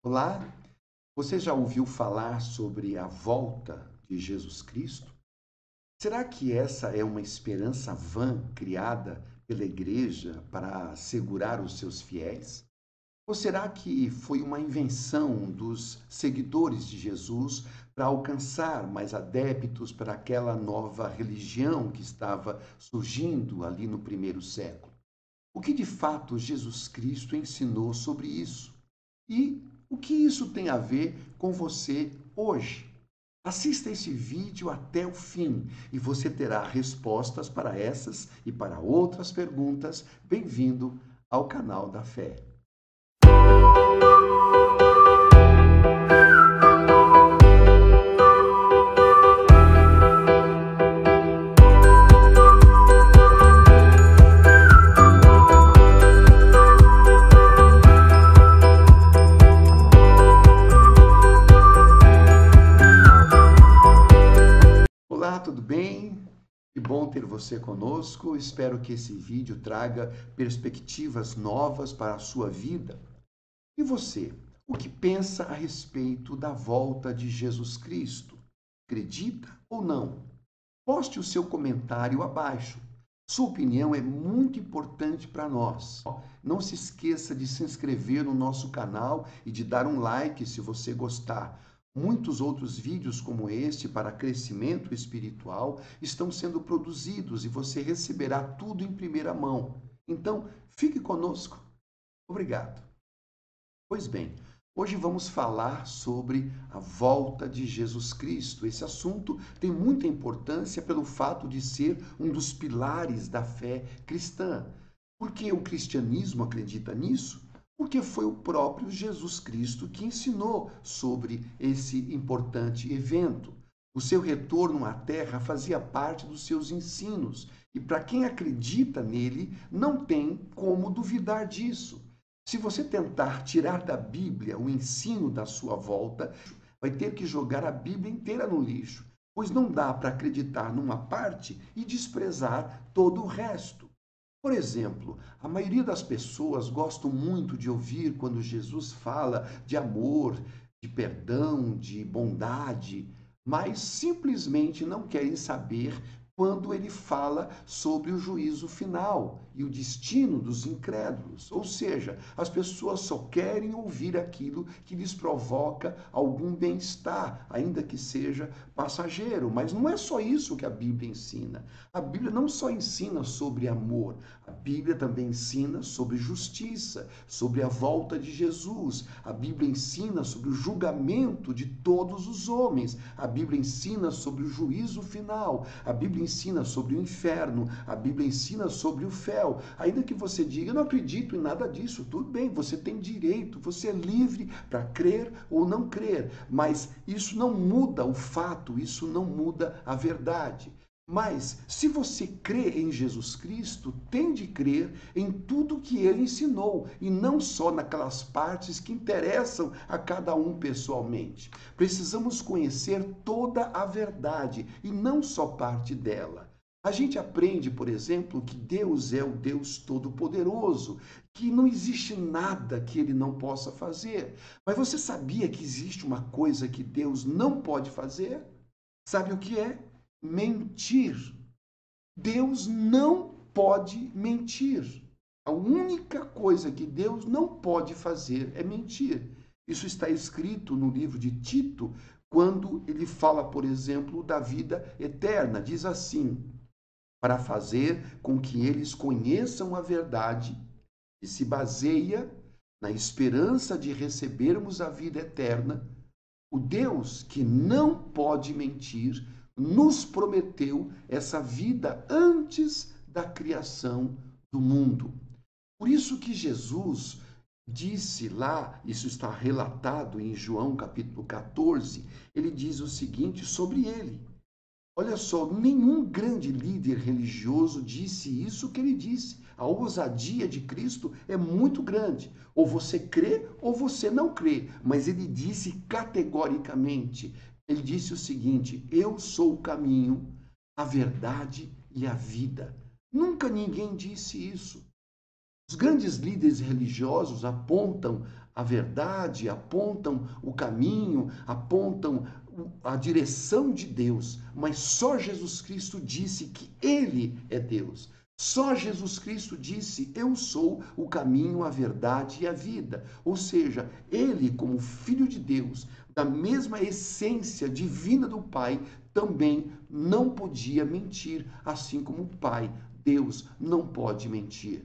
Olá, você já ouviu falar sobre a volta de Jesus Cristo? Será que essa é uma esperança vã criada pela igreja para segurar os seus fiéis? Ou será que foi uma invenção dos seguidores de Jesus para alcançar mais adeptos para aquela nova religião que estava surgindo ali no primeiro século? O que de fato Jesus Cristo ensinou sobre isso? E o que isso tem a ver com você hoje? Assista esse vídeo até o fim e você terá respostas para essas e para outras perguntas. Bem-vindo ao canal da Fé. Olá, tudo bem? Que bom ter você conosco. Espero que esse vídeo traga perspectivas novas para a sua vida. E você, o que pensa a respeito da volta de Jesus Cristo? Acredita ou não? Poste o seu comentário abaixo. Sua opinião é muito importante para nós. Não se esqueça de se inscrever no nosso canal e de dar um like se você gostar. Muitos outros vídeos como este para crescimento espiritual estão sendo produzidos e você receberá tudo em primeira mão. Então, fique conosco. Obrigado. Pois bem, hoje vamos falar sobre a volta de Jesus Cristo. Esse assunto tem muita importância pelo fato de ser um dos pilares da fé cristã. Por que o cristianismo acredita nisso? Porque foi o próprio Jesus Cristo que ensinou sobre esse importante evento. O seu retorno à Terra fazia parte dos seus ensinos, e para quem acredita nele, não tem como duvidar disso. Se você tentar tirar da Bíblia o ensino da sua volta, vai ter que jogar a Bíblia inteira no lixo, pois não dá para acreditar numa parte e desprezar todo o resto. Por exemplo, a maioria das pessoas gosta muito de ouvir quando Jesus fala de amor, de perdão, de bondade, mas simplesmente não querem saber quando ele fala sobre o juízo final e o destino dos incrédulos. Ou seja, as pessoas só querem ouvir aquilo que lhes provoca algum bem-estar, ainda que seja passageiro. Mas não é só isso que a Bíblia ensina. A Bíblia não só ensina sobre amor, a Bíblia também ensina sobre justiça, sobre a volta de Jesus. A Bíblia ensina sobre o julgamento de todos os homens. A Bíblia ensina sobre o juízo final. A Bíblia ensina sobre o inferno. A Bíblia ensina sobre o céu. Ainda que você diga, eu não acredito em nada disso, tudo bem, você tem direito, você é livre para crer ou não crer. Mas isso não muda o fato, isso não muda a verdade. Mas, se você crê em Jesus Cristo, tem de crer em tudo que ele ensinou, e não só naquelas partes que interessam a cada um pessoalmente. Precisamos conhecer toda a verdade, e não só parte dela. A gente aprende, por exemplo, que Deus é o Deus Todo-Poderoso, que não existe nada que ele não possa fazer. Mas você sabia que existe uma coisa que Deus não pode fazer? Sabe o que é? Mentir. Deus não pode mentir. A única coisa que Deus não pode fazer é mentir. Isso está escrito no livro de Tito, quando ele fala, por exemplo, da vida eterna. Diz assim: para fazer com que eles conheçam a verdade, que se baseia na esperança de recebermos a vida eterna, o Deus que não pode mentir nos prometeu essa vida antes da criação do mundo. Por isso que Jesus disse lá, isso está relatado em João capítulo 14, ele diz o seguinte sobre ele. Olha só, nenhum grande líder religioso disse isso que ele disse. A ousadia de Cristo é muito grande. Ou você crê ou você não crê. Mas ele disse categoricamente, ele disse o seguinte: eu sou o caminho, a verdade e a vida. Nunca ninguém disse isso. Os grandes líderes religiosos apontam a verdade, apontam o caminho, apontam a direção de Deus, mas só Jesus Cristo disse que Ele é Deus. Só Jesus Cristo disse: eu sou o caminho, a verdade e a vida. Ou seja, Ele, como Filho de Deus, da mesma essência divina do Pai, também não podia mentir, assim como o Pai, Deus, não pode mentir.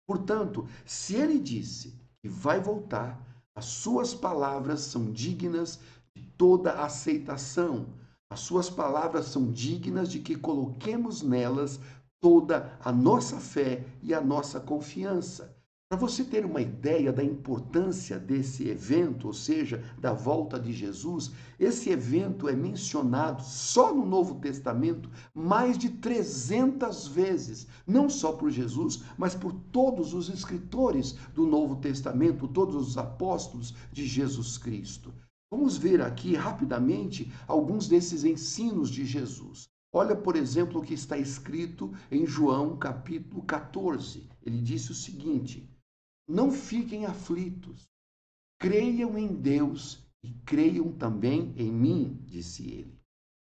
Portanto, se Ele disse que vai voltar, as suas palavras são dignas de toda aceitação. As suas palavras são dignas de que coloquemos nelas toda a nossa fé e a nossa confiança. Para você ter uma ideia da importância desse evento, ou seja, da volta de Jesus, esse evento é mencionado só no Novo Testamento mais de 300 vezes, não só por Jesus, mas por todos os escritores do Novo Testamento, todos os apóstolos de Jesus Cristo. Vamos ver aqui rapidamente alguns desses ensinos de Jesus. Olha, por exemplo, o que está escrito em João capítulo 14. Ele disse o seguinte: não fiquem aflitos, creiam em Deus e creiam também em mim, disse ele.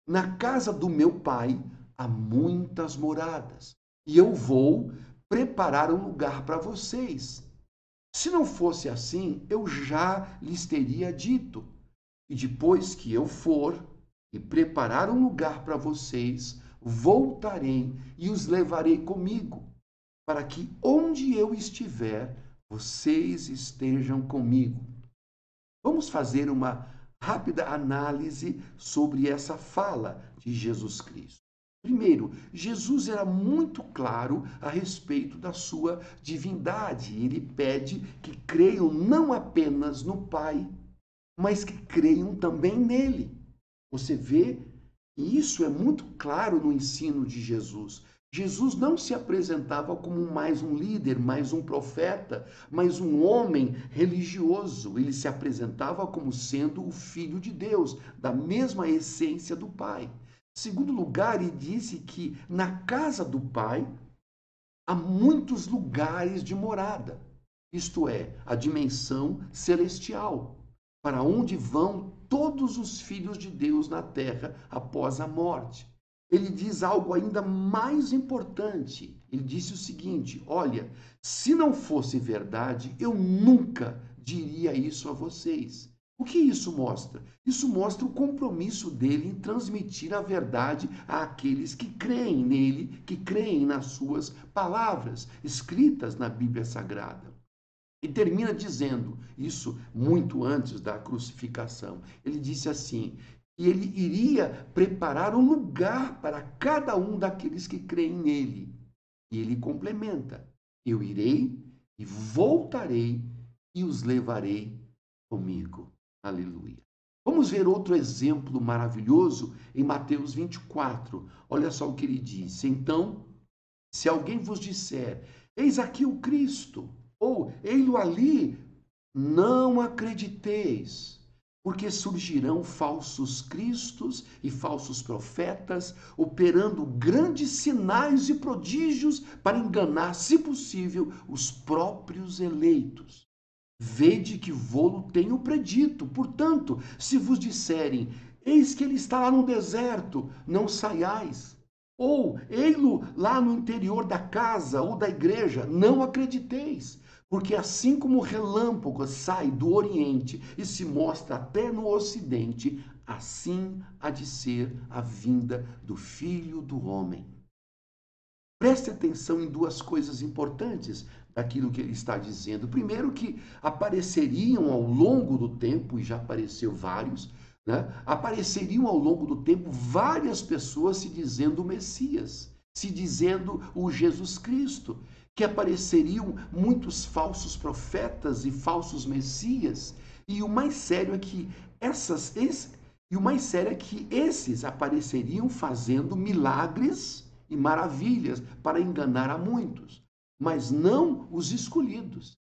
Na casa do meu pai há muitas moradas, e eu vou preparar um lugar para vocês. Se não fosse assim, eu já lhes teria dito. E depois que eu for e preparar um lugar para vocês, voltarei e os levarei comigo, para que onde eu estiver, vocês estejam comigo. Vamos fazer uma rápida análise sobre essa fala de Jesus Cristo. Primeiro, Jesus era muito claro a respeito da sua divindade. Ele pede que creiam não apenas no Pai, mas que creiam também nele. Você vê, e isso é muito claro no ensino de Jesus. Jesus não se apresentava como mais um líder, mais um profeta, mais um homem religioso. Ele se apresentava como sendo o Filho de Deus, da mesma essência do Pai. Em segundo lugar, ele disse que na casa do Pai há muitos lugares de morada, isto é, a dimensão celestial, para onde vão todos os filhos de Deus na terra após a morte. Ele diz algo ainda mais importante. Ele disse o seguinte: olha, se não fosse verdade, eu nunca diria isso a vocês. O que isso mostra? Isso mostra o compromisso dele em transmitir a verdade àqueles que creem nele, que creem nas suas palavras escritas na Bíblia Sagrada. E termina dizendo, isso muito antes da crucificação, ele disse assim: e ele iria preparar um lugar para cada um daqueles que creem nele. E ele complementa: eu irei e voltarei e os levarei comigo. Aleluia. Vamos ver outro exemplo maravilhoso em Mateus 24. Olha só o que ele disse: então, se alguém vos disser, eis aqui o Cristo, ou ei-lo ali, não acrediteis, porque surgirão falsos cristos e falsos profetas, operando grandes sinais e prodígios para enganar, se possível, os próprios eleitos. Vede que vô-lo tenho predito. Portanto, se vos disserem, eis que ele está lá no deserto, não saiais. Ou, ei-lo lá no interior da casa ou da igreja, não acrediteis. Porque assim como o relâmpago sai do Oriente e se mostra até no Ocidente, assim há de ser a vinda do Filho do Homem. Preste atenção em duas coisas importantes daquilo que ele está dizendo. Primeiro, que apareceriam ao longo do tempo, e já apareceu vários, né? Apareceriam ao longo do tempo várias pessoas se dizendo o Messias, se dizendo o Jesus Cristo, que apareceriam muitos falsos profetas e falsos messias, e o mais sério é que esses apareceriam fazendo milagres e maravilhas para enganar a muitos, mas não os escolhidos.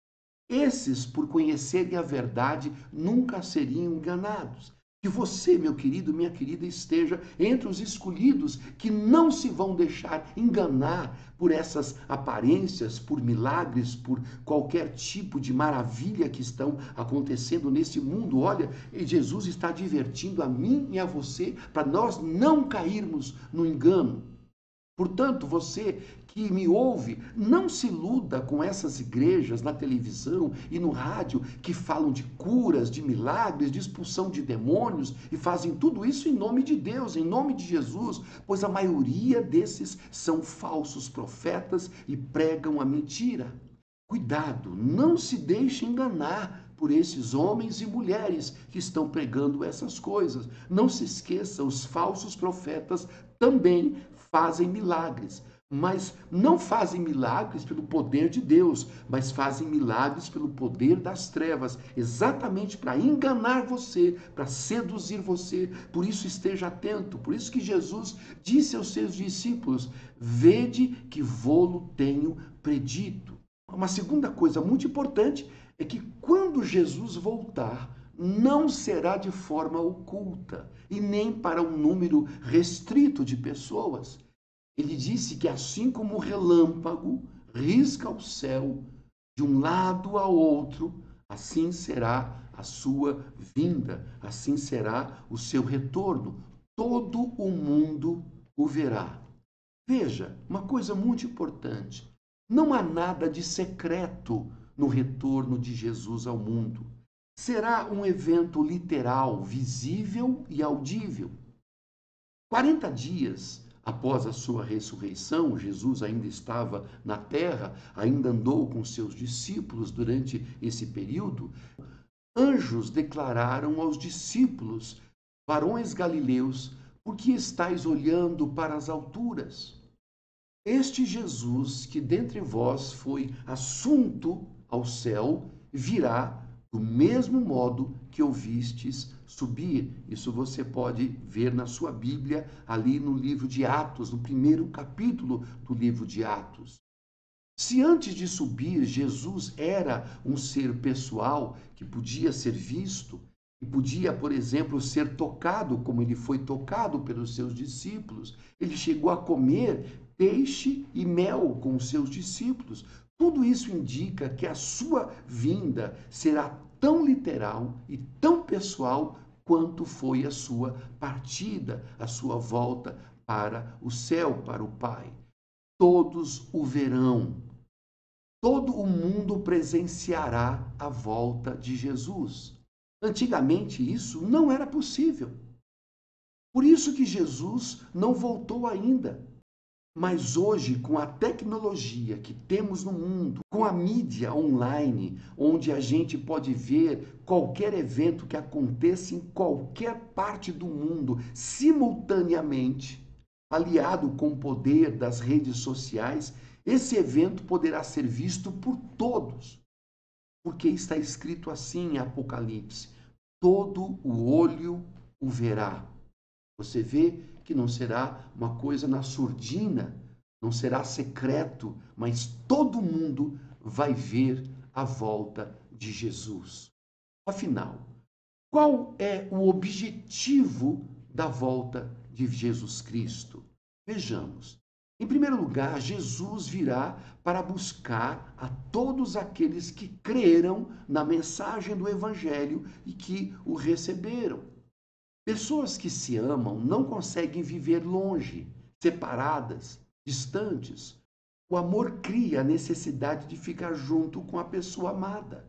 Esses, por conhecerem a verdade, nunca seriam enganados. Que você, meu querido, minha querida, esteja entre os escolhidos que não se vão deixar enganar por essas aparências, por milagres, por qualquer tipo de maravilha que estão acontecendo nesse mundo. Olha, e Jesus está divertindo a mim e a você para nós não cairmos no engano. Portanto, você que me ouve, não se iluda com essas igrejas na televisão e no rádio que falam de curas, de milagres, de expulsão de demônios e fazem tudo isso em nome de Deus, em nome de Jesus, pois a maioria desses são falsos profetas e pregam a mentira. Cuidado, não se deixe enganar por esses homens e mulheres que estão pregando essas coisas. Não se esqueça, os falsos profetas também fazem milagres, mas não fazem milagres pelo poder de Deus, mas fazem milagres pelo poder das trevas, exatamente para enganar você, para seduzir você. Por isso esteja atento. Por isso que Jesus disse aos seus discípulos: vede que vô-lo tenho predito. Uma segunda coisa muito importante é que quando Jesus voltar, não será de forma oculta e nem para um número restrito de pessoas. Ele disse que assim como o relâmpago risca o céu de um lado a outro, assim será a sua vinda, assim será o seu retorno. Todo o mundo o verá. Veja, uma coisa muito importante: não há nada de secreto no retorno de Jesus ao mundo. Será um evento literal, visível e audível. 40 dias após a sua ressurreição, Jesus ainda estava na terra, ainda andou com seus discípulos durante esse período. Anjos declararam aos discípulos: varões galileus, por que estáis olhando para as alturas? Este Jesus que dentre vós foi assunto ao céu, virá do mesmo modo que o vistes subir. Isso você pode ver na sua Bíblia, ali no livro de Atos, no primeiro capítulo do livro de Atos. Se antes de subir, Jesus era um ser pessoal que podia ser visto, e podia, por exemplo, ser tocado como ele foi tocado pelos seus discípulos, ele chegou a comer peixe e mel com os seus discípulos. Tudo isso indica que a sua vinda será tão literal e tão pessoal quanto foi a sua partida, a sua volta para o céu, para o Pai. Todos o verão. Todo o mundo presenciará a volta de Jesus. Antigamente isso não era possível. Por isso que Jesus não voltou ainda. Mas hoje, com a tecnologia que temos no mundo, com a mídia online, onde a gente pode ver qualquer evento que aconteça em qualquer parte do mundo simultaneamente, aliado com o poder das redes sociais, esse evento poderá ser visto por todos. Porque está escrito assim em Apocalipse: todo o olho o verá. Você vê que não será uma coisa na surdina, não será secreto, mas todo mundo vai ver a volta de Jesus. Afinal, qual é o objetivo da volta de Jesus Cristo? Vejamos. Em primeiro lugar, Jesus virá para buscar a todos aqueles que creram na mensagem do Evangelho e que o receberam. Pessoas que se amam não conseguem viver longe, separadas, distantes. O amor cria a necessidade de ficar junto com a pessoa amada.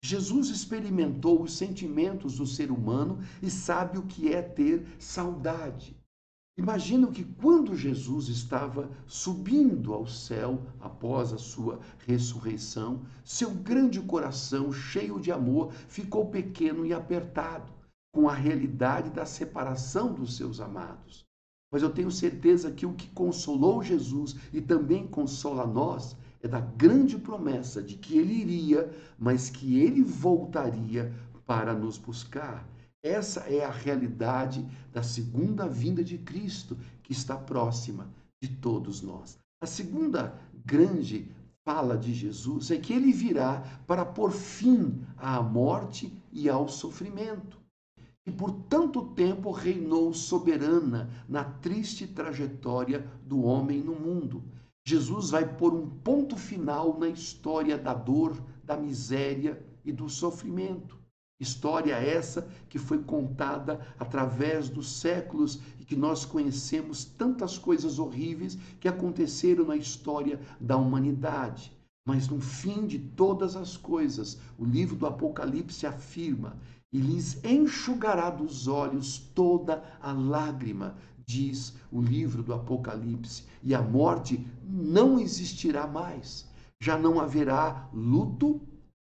Jesus experimentou os sentimentos do ser humano e sabe o que é ter saudade. Imagino que quando Jesus estava subindo ao céu após a sua ressurreição, seu grande coração, cheio de amor, ficou pequeno e apertado com a realidade da separação dos seus amados. Mas eu tenho certeza que o que consolou Jesus e também consola nós é da grande promessa de que ele iria, mas que ele voltaria para nos buscar. Essa é a realidade da segunda vinda de Cristo, que está próxima de todos nós. A segunda grande fala de Jesus é que ele virá para pôr fim à morte e ao sofrimento. que por tanto tempo reinou soberana na triste trajetória do homem no mundo. Jesus vai pôr um ponto final na história da dor, da miséria e do sofrimento. História essa que foi contada através dos séculos e que nós conhecemos tantas coisas horríveis que aconteceram na história da humanidade. Mas no fim de todas as coisas, o livro do Apocalipse afirma: e lhes enxugará dos olhos toda a lágrima, diz o livro do Apocalipse, e a morte não existirá mais. Já não haverá luto,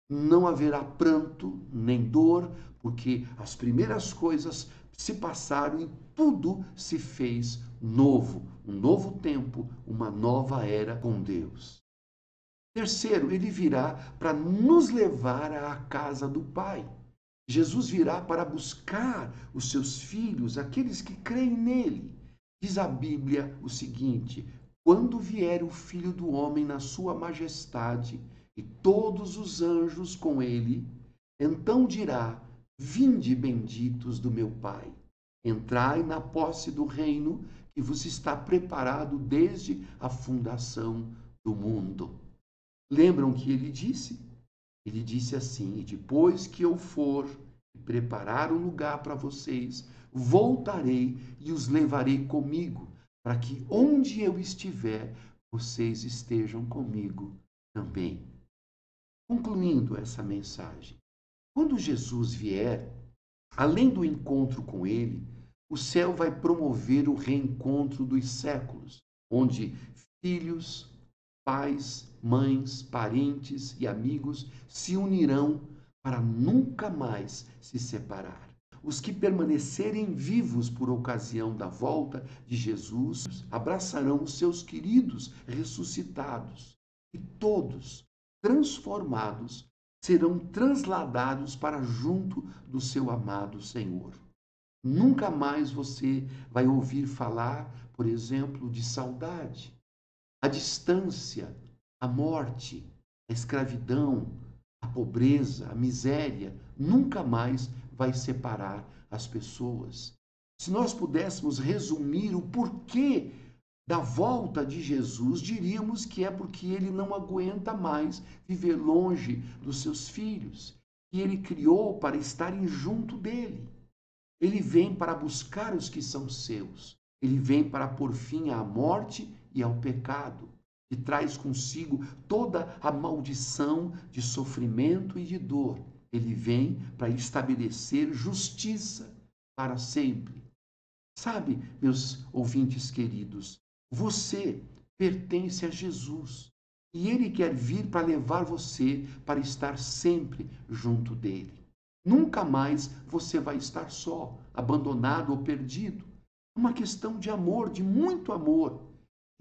não haverá pranto, nem dor, porque as primeiras coisas se passaram e tudo se fez novo. Um novo tempo, uma nova era com Deus. Terceiro, ele virá para nos levar à casa do Pai. Jesus virá para buscar os seus filhos, aqueles que creem nele. Diz a Bíblia o seguinte: quando vier o Filho do Homem na sua majestade e todos os anjos com ele, então dirá: vinde benditos do meu Pai, entrai na posse do reino que vos está preparado desde a fundação do mundo. Lembram que ele disse? Ele disse assim: e depois que eu for preparar um lugar para vocês, voltarei e os levarei comigo, para que onde eu estiver, vocês estejam comigo também. Concluindo essa mensagem, quando Jesus vier, além do encontro com ele, o céu vai promover o reencontro dos séculos, onde filhos, pais, mães, parentes e amigos se unirão para nunca mais se separar. Os que permanecerem vivos por ocasião da volta de Jesus abraçarão os seus queridos ressuscitados e todos, transformados, serão transladados para junto do seu amado Senhor. Nunca mais você vai ouvir falar, por exemplo, de saudade. A distância, a morte, a escravidão, a pobreza, a miséria, nunca mais vai separar as pessoas. Se nós pudéssemos resumir o porquê da volta de Jesus, diríamos que é porque ele não aguenta mais viver longe dos seus filhos, que ele criou para estarem junto dele. Ele vem para buscar os que são seus. Ele vem para pôr fim à morte e ao pecado, que traz consigo toda a maldição de sofrimento e de dor. Ele vem para estabelecer justiça para sempre. Sabe, meus ouvintes queridos, você pertence a Jesus e ele quer vir para levar você para estar sempre junto dele. Nunca mais você vai estar só, abandonado ou perdido. É uma questão de amor, de muito amor.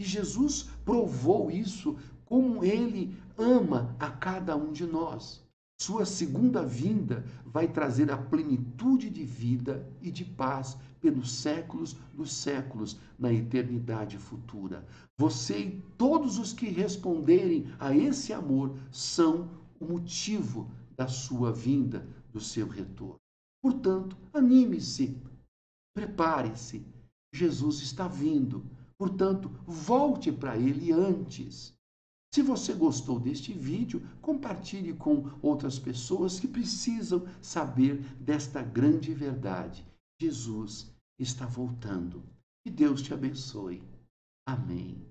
E Jesus provou isso como ele ama a cada um de nós. Sua segunda vinda vai trazer a plenitude de vida e de paz pelos séculos dos séculos na eternidade futura. Você e todos os que responderem a esse amor são o motivo da sua vinda, do seu retorno. Portanto, anime-se, prepare-se. Jesus está vindo. Portanto, volte para ele antes. Se você gostou deste vídeo, compartilhe com outras pessoas que precisam saber desta grande verdade. Jesus está voltando. Que Deus te abençoe. Amém.